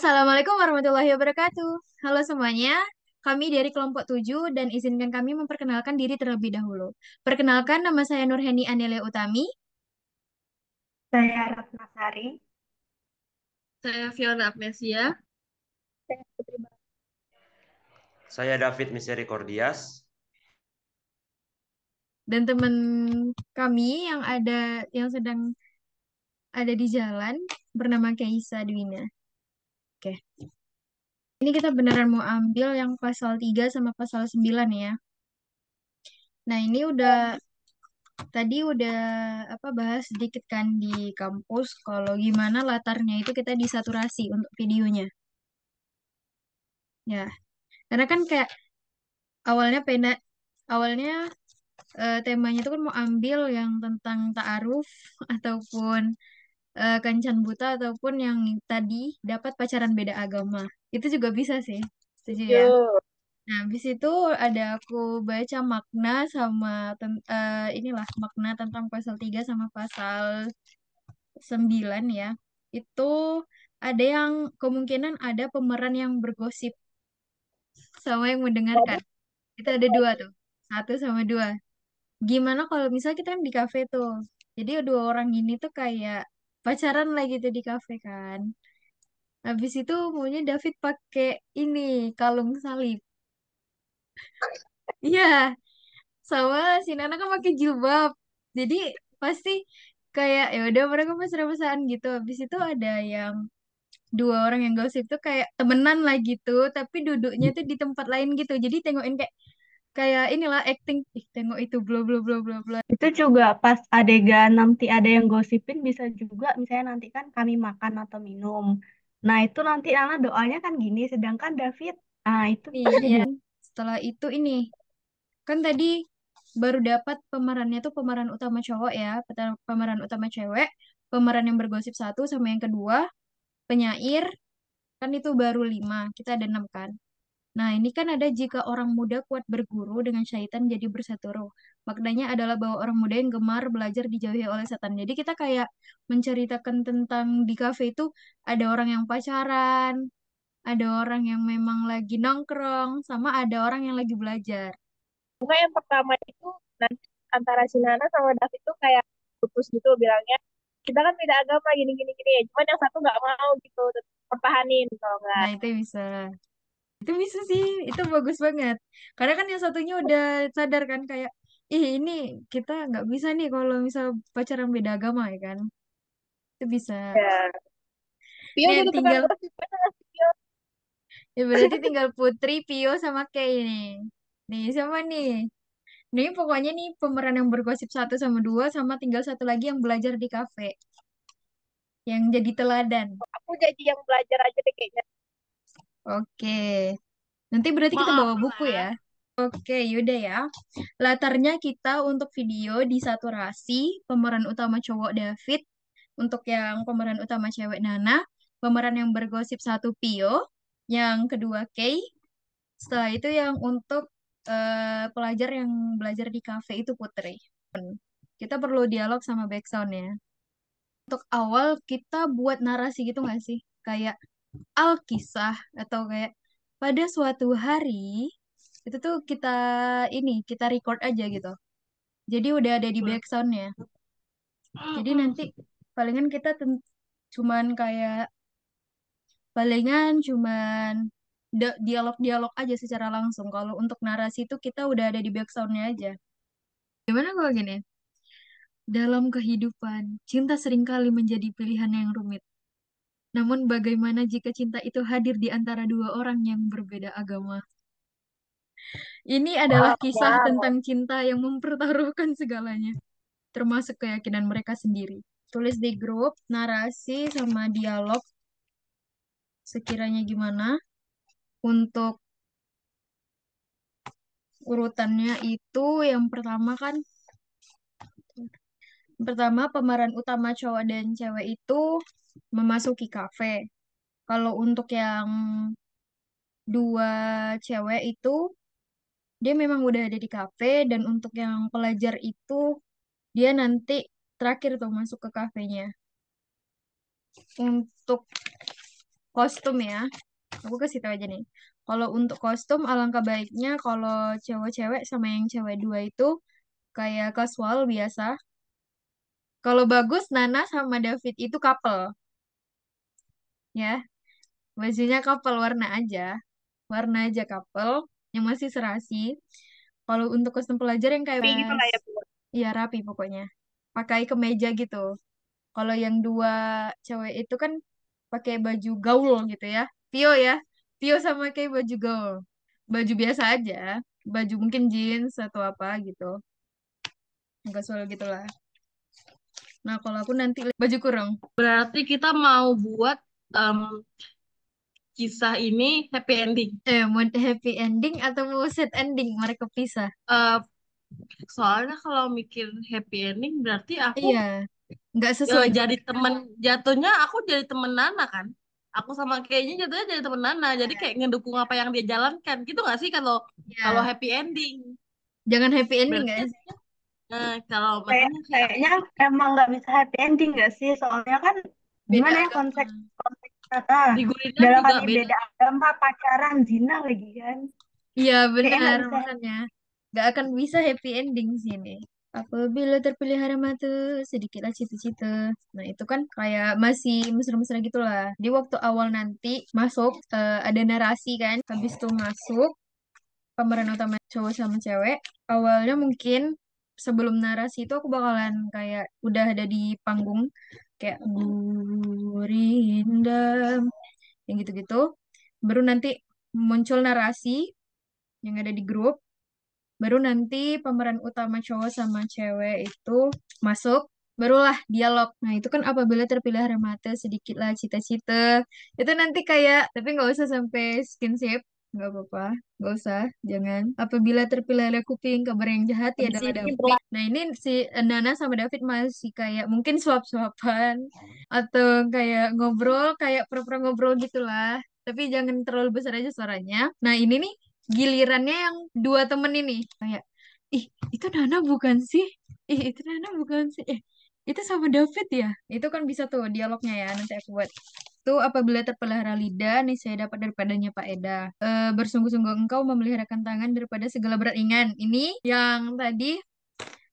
Assalamualaikum warahmatullahi wabarakatuh. Halo semuanya, kami dari kelompok 7 dan izinkan kami memperkenalkan diri terlebih dahulu. Perkenalkan, nama saya Nurheni Anelia Utami. Saya Ratnasari. Saya Fiona Agnesia. Saya Putri Bang. Saya David Misericordias. Dan teman kami yang sedang ada di jalan bernama Keisa Dwina. Oke. Ini kita beneran mau ambil yang pasal 3 sama pasal 9 ya. Nah, ini tadi udah bahas sedikit kan di kampus kalau gimana latarnya itu kita disaturasi untuk videonya. Ya, karena kan kayak awalnya awalnya temanya itu kan mau ambil yang tentang ta'aruf ataupun kencan buta ataupun yang tadi dapat pacaran beda agama. Itu juga bisa sih. Setuju ya? Setuju. Nah, habis itu ada aku baca makna sama inilah makna tentang pasal 3 sama pasal 9 ya. Itu ada yang kemungkinan ada pemeran yang bergosip sama yang mendengarkan. Waduh, Itu ada dua tuh. Satu sama dua. Gimana kalau misalnya kita kan di kafe tuh. Jadi dua orang ini tuh kayak pacaran lagi tuh di kafe kan. Habis itu maunya David pakai ini kalung salib. Iya, sama si Nana kan pakai jilbab. Jadi pasti kayak ya udah mereka mesra-mesraan gitu. Habis itu ada yang dua orang yang gosip tuh kayak temenan lah gitu, tapi duduknya tuh di tempat lain gitu. Jadi tengokin kayak kayak inilah acting, ih tengok itu bla bla bla bla bla. itu juga pas adegan nanti ada yang gosipin bisa juga misalnya nanti kan kami makan atau minum. Nah, itu nanti Nana doanya kan gini, sedangkan David, itu Nih, bisa ya. jadi. Setelah itu ini kan tadi baru dapat pemerannya tuh pemeran utama cowok ya, pemeran utama cewek, pemeran yang bergosip satu sama yang kedua penyair kan itu baru 5, kita ada 6 kan. Nah, ini kan ada jika orang muda kuat berguru dengan syaitan jadi bersatu roh. Maknanya adalah bahwa orang muda yang gemar belajar dijauhi oleh setan. Jadi kita kayak menceritakan tentang di kafe itu ada orang yang pacaran, ada orang yang memang lagi nongkrong, sama ada orang yang lagi belajar. Bunga yang pertama itu nanti antara si Nana sama David itu kayak putus gitu bilangnya kita kan beda agama gini gini gini ya. Cuman yang satu nggak mau gitu tetap pertahanin kalau nggak. Nah, itu bisa. Itu bisa sih, itu bagus banget. Karena kan yang satunya udah sadar kan kayak, ih ini kita nggak bisa nih kalau misal pacaran beda agama ya kan. Itu bisa. Ya. Pio Nih gitu tukang tinggal gosip mana ngasih Pio. Ya berarti tinggal Putri, Pio, sama Kay nih. Nih, sama nih. Nih pokoknya nih pemeran yang bergosip satu sama dua, sama tinggal satu lagi yang belajar di kafe. Yang jadi teladan. Aku jadi yang belajar aja deh kayaknya. Oke. Nanti berarti kita Maaf bawa buku lah. ya. Oke, yaudah ya. Latarnya kita untuk video disaturasi, pemeran utama cowok David, untuk yang pemeran utama cewek Nana, pemeran yang bergosip satu Pio, yang kedua Kay, setelah itu yang untuk pelajar yang belajar di kafe itu Putri. Kita perlu dialog sama backsound ya. Untuk awal kita buat narasi gitu nggak sih? Kayak alkisah atau kayak pada suatu hari itu tuh kita record aja gitu. Jadi udah ada di backsoundnya. Jadi nanti palingan kita cuman kayak palingan dialog-dialog aja secara langsung. Kalau untuk narasi itu kita udah ada di backsoundnya aja. Gimana kalau gini? Dalam kehidupan, cinta seringkali menjadi pilihan yang rumit. Namun bagaimana jika cinta itu hadir di antara dua orang yang berbeda agama? Ini adalah kisah Wow. tentang cinta yang mempertaruhkan segalanya, termasuk keyakinan mereka sendiri. Tulis di grup, narasi sama dialog sekiranya gimana. Untuk urutannya itu yang pertama kan, pertama pemeran utama cowok dan cewek itu memasuki kafe. Kalau untuk yang dua cewek itu dia memang udah ada di kafe dan untuk yang pelajar itu dia nanti terakhir tuh masuk ke kafenya. Untuk kostum ya, aku kasih tahu aja nih. Kalau untuk kostum, alangkah baiknya kalau cewek-cewek sama yang cewek dua itu kayak casual biasa. Kalau bagus, Nana sama David itu couple, ya. Bajunya couple, warna aja couple, yang masih serasi. Kalau untuk kostum pelajar yang kayak Tapi gitu lah ya, Bu. ya rapi pokoknya. Pakai kemeja gitu. Kalau yang dua cewek itu kan pakai baju gaul gitu ya. Tio ya. Tio sama kayak baju gaul. Baju biasa aja. Baju mungkin jeans atau apa gitu. Enggak soal gitu lah. Nah, kalau aku nanti baju kurung. Berarti kita mau buat em, kisah ini happy ending. Mau happy ending atau mau sad ending? Mereka pisah. Eh, Soalnya kalau mikir happy ending berarti aku Iya. Nggak sesuai jadi dengan temen, jatuhnya aku jadi temen Nana kan. Aku sama kayaknya jatuhnya jadi temen Nana. Jadi kayak ngedukung apa yang dia jalankan. Gitu nggak sih kalau kalau ya. happy ending? Jangan happy ending Berarti guys. kalau Kayak makanya kayak aku kayaknya emang nggak bisa happy ending nggak sih? Soalnya kan Beda gimana ya agama. konteks ah, di Gurindam dalam juga kami beda. beda agama, pacaran, zina lagi kan. Iya Kayaknya benar nggak bisa. makanya nggak akan bisa happy ending sini. Apabila terpelihara mata, sedikitlah cita-cita. Nah itu kan kayak masih mesra-mesra gitu lah. Di waktu awal nanti masuk ada narasi kan. Habis itu masuk pemeran utama cowok sama cewek. Awalnya mungkin sebelum narasi itu aku bakalan kayak udah ada di panggung kayak gurindam yang gitu-gitu. Baru nanti muncul narasi yang ada di grup. Baru nanti pemeran utama cowok sama cewek itu masuk, barulah dialog. Nah, itu kan apabila terpelihara mata, sedikitlah cita-cita. Itu nanti kayak, tapi nggak usah sampai skinship, nggak apa-apa, nggak usah, jangan. Apabila terpelihara kuping, kabar yang jahat ya Habis adalah ini David. Nah, ini si Nana sama David masih kayak mungkin suap-suapan atau kayak ngobrol, kayak pura-pura ngobrol gitulah. Tapi jangan terlalu besar aja suaranya. Nah, ini nih gilirannya yang dua temen ini kayak ih itu Nana bukan sih, ih itu Nana bukan sih, itu sama David ya, itu kan bisa tuh dialognya ya nanti aku buat tuh. Apabila terpelihara lidah nih saya dapat daripadanya Pak Eda. Bersungguh-sungguh engkau memeliharakan tangan daripada segala berat ringan. Ini yang tadi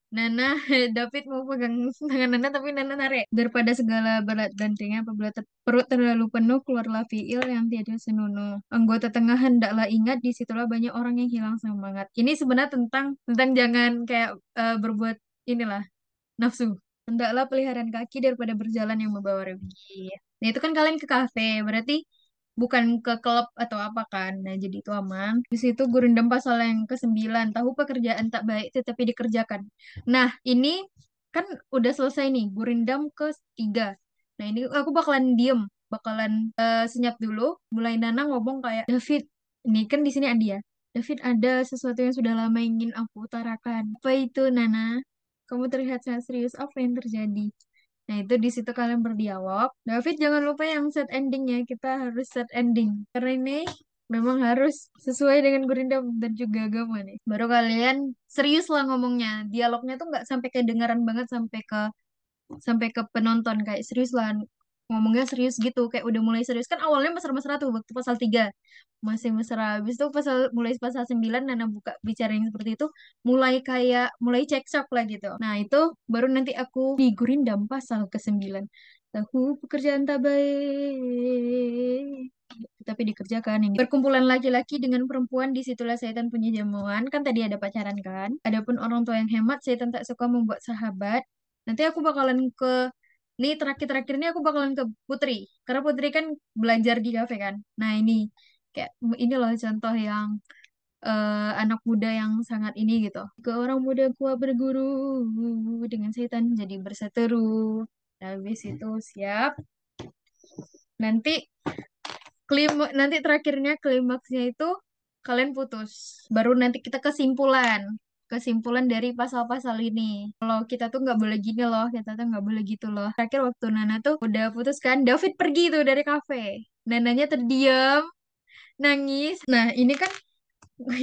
Nana, David mau pegang tangan Nana tapi Nana narik. Daripada segala berat dan ringan apabila perut terlalu penuh keluarlah fiil yang tiada senunu. Anggota tengah hendaklah ingat disitulah banyak orang yang hilang semangat. Ini sebenarnya tentang jangan kayak berbuat inilah nafsu. Hendaklah peliharaan kaki daripada berjalan yang membawa rugi. Nah itu kan kalian ke kafe, berarti bukan ke klub atau apa kan. Nah jadi itu aman. Di situ Gurindam pasal yang ke-9, tahu pekerjaan tak baik tetapi dikerjakan. Nah ini kan udah selesai nih, Gurindam ke-3. Nah ini aku bakalan diem, bakalan senyap dulu. Mulai Nana ngomong kayak, David, ini kan di sini Andi ya. David, ada sesuatu yang sudah lama ingin aku utarakan. Apa itu, Nana? Kamu terlihat sangat serius. Apa yang terjadi? Nah, itu di situ kalian berdialog. David, jangan lupa yang set endingnya. Kita harus set ending. Karena ini memang harus sesuai dengan gurindam dan juga agama nih. Baru kalian serius lah ngomongnya. Dialognya tuh nggak sampai kedengaran banget sampai ke penonton. Kayak serius lah. Ngomongnya serius gitu. Kayak udah mulai serius. Kan awalnya mesra-mesra tuh waktu pasal 3 masih mesra. Habis itu mulai pasal 9 Nana buka bicara yang seperti itu, mulai cekcok lah gitu. Nah, itu baru nanti aku di Gurindam pasal ke-9. Tahu pekerjaan tak baik tapi dikerjakan yang gitu. Perkumpulan laki-laki dengan perempuan disitulah setan punya jamuan. Kan tadi ada pacaran kan. Adapun orang tua yang hemat, setan tak suka membuat sahabat. Nanti aku bakalan nih terakhir-terakhir ini aku bakalan ke Putri. Karena Putri kan belajar di kafe kan. Nah ini kayak ini loh contoh yang anak muda yang sangat ini gitu. Ke orang muda kuat berguru dengan setan jadi berseteru. Nah, habis itu siap. Nanti nanti terakhirnya klimaksnya itu kalian putus. Baru nanti kita kesimpulan dari pasal-pasal ini. Kalau kita tuh nggak boleh gini loh, kita tuh nggak boleh gitu loh. Terakhir waktu Nana tuh udah putus kan, David pergi tuh dari kafe. Nananya terdiam, nangis. Nah, ini kan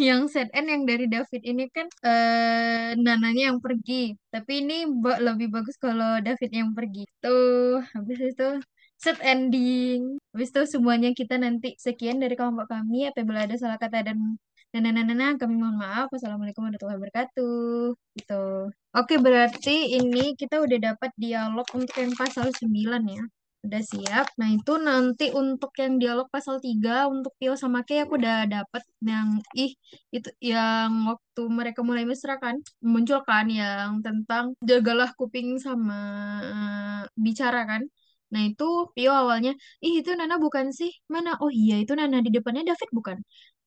yang sad end yang dari David ini kan Nananya yang pergi. Tapi ini lebih bagus kalau David yang pergi. Tuh, habis itu set ending. Habis itu semuanya kita nanti sekian dari kelompok kami. Apabila ada salah kata dan kami mohon maaf. Wassalamualaikum warahmatullahi wabarakatuh. Gitu. Oke, berarti ini kita udah dapat dialog untuk yang pasal 9 ya. Udah siap. Nah, itu nanti untuk yang dialog pasal 3 untuk Tio sama Kay aku udah dapat yang itu yang waktu mereka mulai mesra kan, muncul kan yang tentang jagalah kuping sama bicara kan. Nah, itu Tio awalnya, itu Nana bukan sih? Mana? Oh iya, itu Nana di depannya David bukan?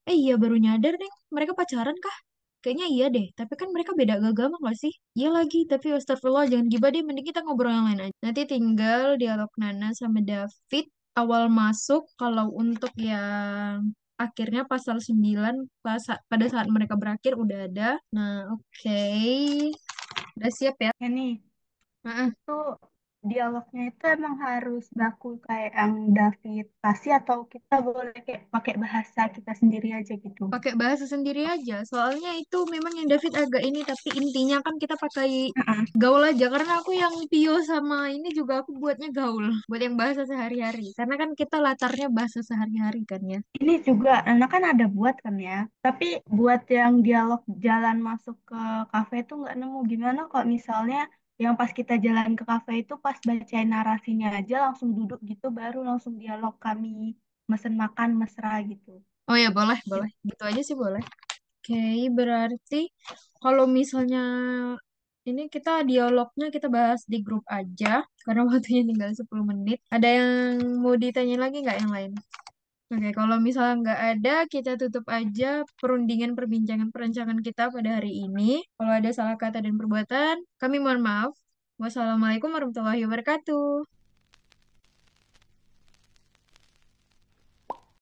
Iya baru nyadar deh, mereka pacaran kah? Kayaknya iya deh, tapi kan mereka beda agama gak sih? Iya lagi, tapi astagfirullah jangan gibah deh, mending kita ngobrol yang lain aja. Nanti tinggal dialog Nana sama David awal masuk, kalau untuk yang akhirnya pasal 9 pada saat mereka berakhir udah ada. Nah, oke. Udah siap ya? Ya nih, Heeh. itu dialognya itu emang harus baku kayak yang David kasih atau kita boleh kayak pakai bahasa kita sendiri aja gitu. Pakai bahasa sendiri aja. Soalnya itu memang yang David agak ini, tapi intinya kan kita pakai Heeh. gaul aja. Karena aku yang Pio sama ini juga aku buatnya gaul. Buat yang bahasa sehari-hari. Karena kan kita latarnya bahasa sehari-hari kan ya. Ini juga, Nana kan ada buat kan ya. Tapi buat yang dialog jalan masuk ke kafe itu nggak nemu gimana kok misalnya yang pas kita jalan ke kafe itu pas bacain narasinya aja langsung duduk gitu baru langsung dialog kami mesen makan mesra gitu. Oh ya boleh, boleh. Gitu aja sih boleh. Oke, berarti kalau misalnya ini kita dialognya kita bahas di grup aja. Karena waktunya tinggal 10 menit. Ada yang mau ditanya lagi nggak yang lain? Oke, kalau misalnya nggak ada, kita tutup aja perundingan perbincangan perancangan kita pada hari ini. Kalau ada salah kata dan perbuatan, kami mohon maaf. Wassalamualaikum warahmatullahi wabarakatuh.